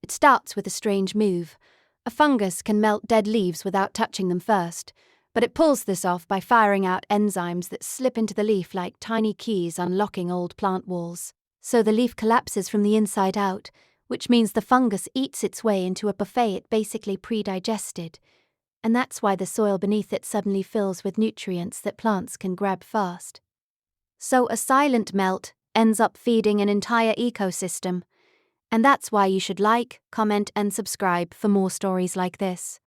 It starts with a strange move. A fungus can melt dead leaves without touching them first, but it pulls this off by firing out enzymes that slip into the leaf like tiny keys unlocking old plant walls. So the leaf collapses from the inside out, which means the fungus eats its way into a buffet it basically pre-digested. And that's why the soil beneath it suddenly fills with nutrients that plants can grab fast. So a silent melt ends up feeding an entire ecosystem. And that's why you should like, comment, and subscribe for more stories like this.